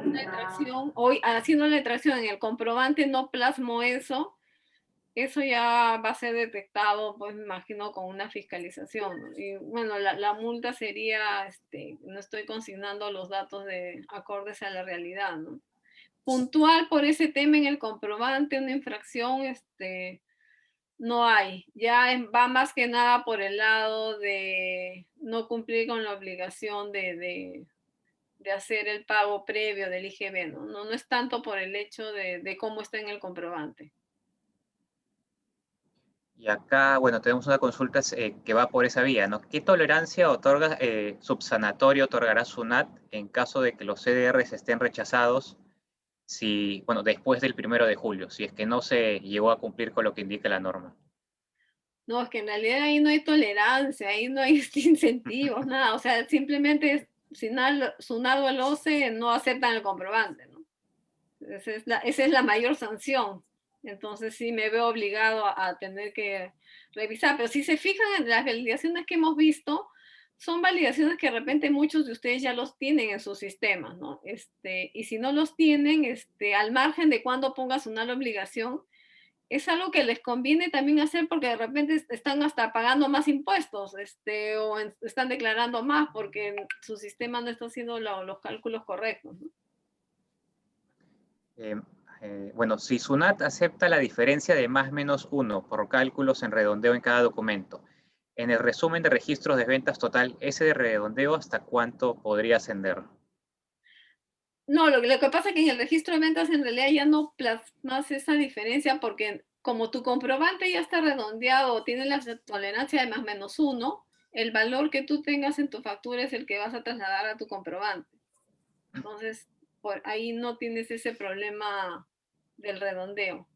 detracción, hoy haciendo la detracción en el comprobante no plasmo eso, eso ya va a ser detectado, pues me imagino, con una fiscalización, ¿no? Y bueno, la multa sería, no estoy consignando los datos de acordes a la realidad, ¿no? Puntual por ese tema en el comprobante, una infracción, no hay. Ya va más que nada por el lado de no cumplir con la obligación de hacer el pago previo del IGB, ¿no? No, no es tanto por el hecho de cómo está en el comprobante. Y acá, bueno, tenemos una consulta que va por esa vía, ¿no? ¿Qué tolerancia otorga, subsanatorio otorgará SUNAT en caso de que los CDRs estén rechazados si, bueno, después del 1 de julio, si es que no se llegó a cumplir con lo que indica la norma? No, es que en realidad ahí no hay tolerancia, ahí no hay incentivos, nada. O sea, simplemente SUNAT o el OCE no aceptan el comprobante, ¿no? Esa es la mayor sanción. Entonces sí me veo obligado a tener que revisar. Pero si se fijan en las validaciones que hemos visto, son validaciones que de repente muchos de ustedes ya los tienen en sus sistemas, ¿no? Y si no los tienen, al margen de cuando pongas una obligación, es algo que les conviene también hacer porque de repente están hasta pagando más impuestos, están declarando más porque su sistema no está haciendo los cálculos correctos, ¿no? Eh, bueno, si SUNAT acepta la diferencia de más menos uno por cálculos en redondeo en cada documento, en el resumen de registros de ventas total, ese de redondeo, ¿hasta cuánto podría ascender? No, lo que pasa es que en el registro de ventas en realidad ya no plasmas esa diferencia porque como tu comprobante ya está redondeado o tiene la tolerancia de más menos uno, el valor que tú tengas en tu factura es el que vas a trasladar a tu comprobante. Entonces, por ahí no tienes ese problema del redondeo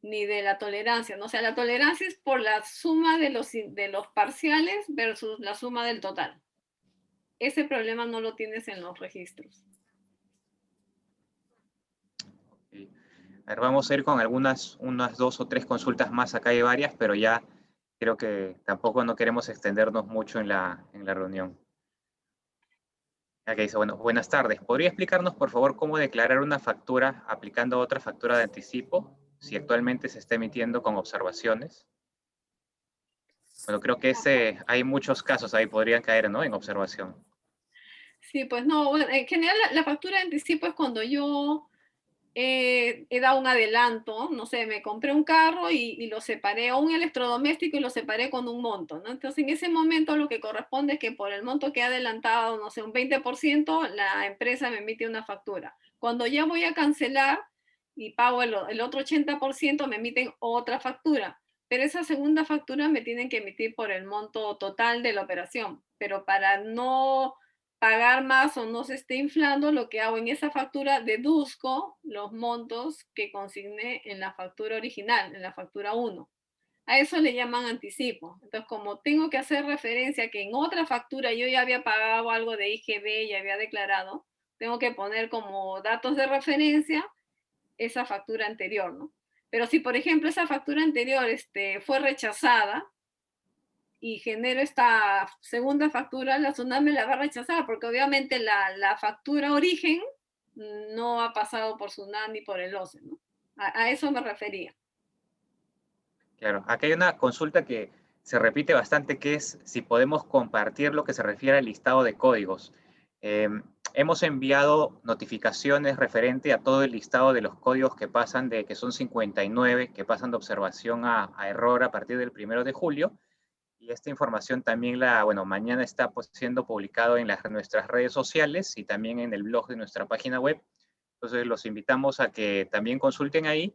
ni de la tolerancia, ¿no? O sea, la tolerancia es por la suma de los parciales versus la suma del total. Ese problema no lo tienes en los registros. Ok. A ver, vamos a ir con unas 2 o 3 consultas más. Acá hay varias, pero ya creo que tampoco no queremos extendernos mucho en la reunión. Acá dice, bueno, buenas tardes. ¿Podría explicarnos, por favor, cómo declarar una factura aplicando otra factura de anticipo si actualmente se está emitiendo con observaciones? Bueno, creo que hay muchos casos ahí, podrían caer, ¿no? En observación. Sí, pues no, bueno, en general la factura de anticipo es cuando yo he dado un adelanto, no sé, me compré un carro y lo separé, o un electrodoméstico y lo separé con un monto, ¿no? Entonces en ese momento lo que corresponde es que por el monto que he adelantado, no sé, un 20%, la empresa me emite una factura. Cuando ya voy a cancelar y pago el otro 80%, me emiten otra factura. Pero esa segunda factura me tienen que emitir por el monto total de la operación. Pero para no pagar más o no se esté inflando, lo que hago en esa factura, deduzco los montos que consigné en la factura original, en la factura 1. A eso le llaman anticipo. Entonces, como tengo que hacer referencia que en otra factura yo ya había pagado algo de IGB y había declarado, tengo que poner como datos de referencia esa factura anterior, ¿no? Pero si, por ejemplo, esa factura anterior fue rechazada, y genero esta segunda factura, la SUNAT me la va a rechazar, porque obviamente la factura origen no ha pasado por SUNAT ni por el OCE, ¿no? A eso me refería. Claro, aquí hay una consulta que se repite bastante, que es si podemos compartir lo que se refiere al listado de códigos. Hemos enviado notificaciones referente a todo el listado de los códigos que pasan que son 59, que pasan de observación a error a partir del 1 de julio. Y esta información también bueno, mañana está pues, siendo publicado en nuestras redes sociales y también en el blog de nuestra página web. Entonces los invitamos a que también consulten ahí,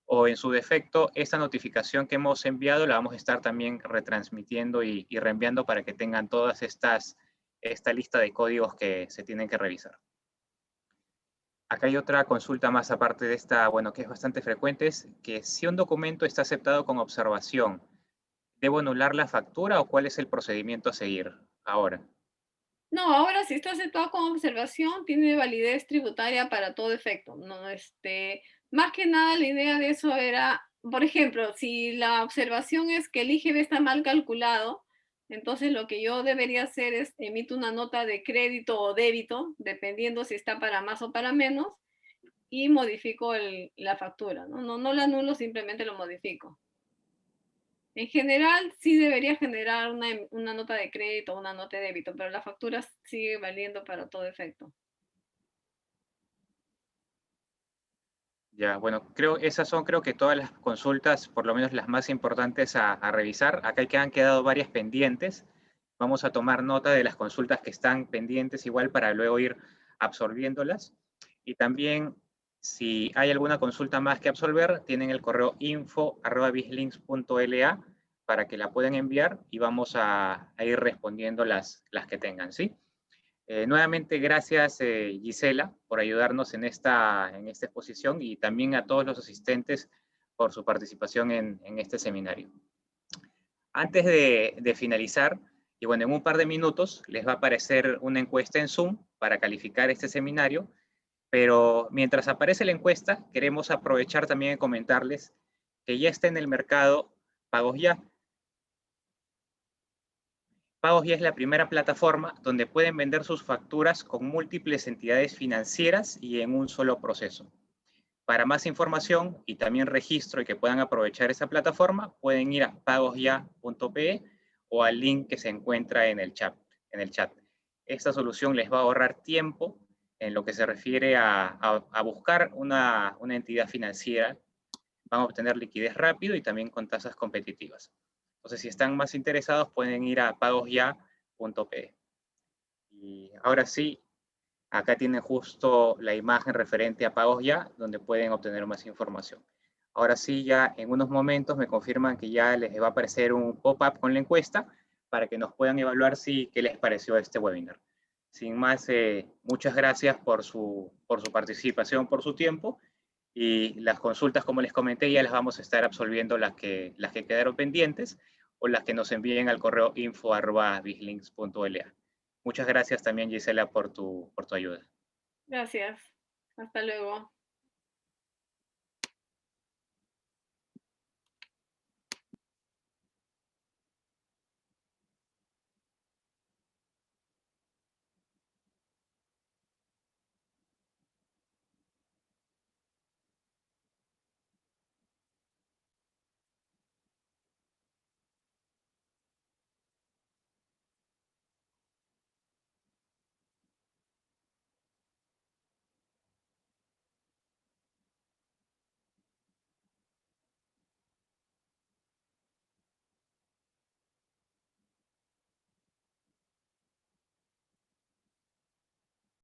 o en su defecto, esta notificación que hemos enviado la vamos a estar también retransmitiendo y reenviando para que tengan todas esta lista de códigos que se tienen que revisar. Acá hay otra consulta más aparte de esta, bueno, que es bastante frecuente, es que si un documento está aceptado con observación, ¿debo anular la factura o cuál es el procedimiento a seguir ahora? No, ahora si está aceptado como observación, tiene validez tributaria para todo efecto. No, más que nada la idea de eso era, por ejemplo, si la observación es que el IGB está mal calculado, entonces lo que yo debería hacer es emito una nota de crédito o débito, dependiendo si está para más o para menos, y modifico la factura, ¿no? No, no la anulo, simplemente lo modifico. En general, sí debería generar una nota de crédito o una nota de débito, pero la factura sigue valiendo para todo efecto. Ya, bueno, esas son creo que todas las consultas, por lo menos las más importantes a revisar. Acá que han quedado varias pendientes. Vamos a tomar nota de las consultas que están pendientes igual para luego ir absorbiéndolas. Y también, si hay alguna consulta más que absolver, tienen el correo info@bizlinks.la para que la puedan enviar y vamos a ir respondiendo las que tengan, ¿sí? Nuevamente, gracias Gisela por ayudarnos en esta exposición y también a todos los asistentes por su participación en este seminario. Antes de finalizar, y bueno, en un par de minutos les va a aparecer una encuesta en Zoom para calificar este seminario, pero mientras aparece la encuesta, queremos aprovechar también y comentarles que ya está en el mercado Pagos Ya. Pagos Ya es la primera plataforma donde pueden vender sus facturas con múltiples entidades financieras y en un solo proceso. Para más información y también registro y que puedan aprovechar esa plataforma, pueden ir a pagosya.pe o al link que se encuentra en el chat. Esta solución les va a ahorrar tiempo en lo que se refiere a buscar una entidad financiera. Van a obtener liquidez rápido y también con tasas competitivas. Entonces, si están más interesados, pueden ir a pagosya.pe. Y ahora sí, acá tienen justo la imagen referente a Pagos Ya, donde pueden obtener más información. Ahora sí, ya en unos momentos me confirman que ya les va a aparecer un pop-up con la encuesta para que nos puedan evaluar qué les pareció este webinar. Sin más, muchas gracias por su participación, por su tiempo. Y las consultas, como les comenté, ya las vamos a estar absolviendo las que quedaron pendientes o las que nos envíen al correo info@bizlinks.la. Muchas gracias también, Gisela, por tu ayuda. Gracias. Hasta luego.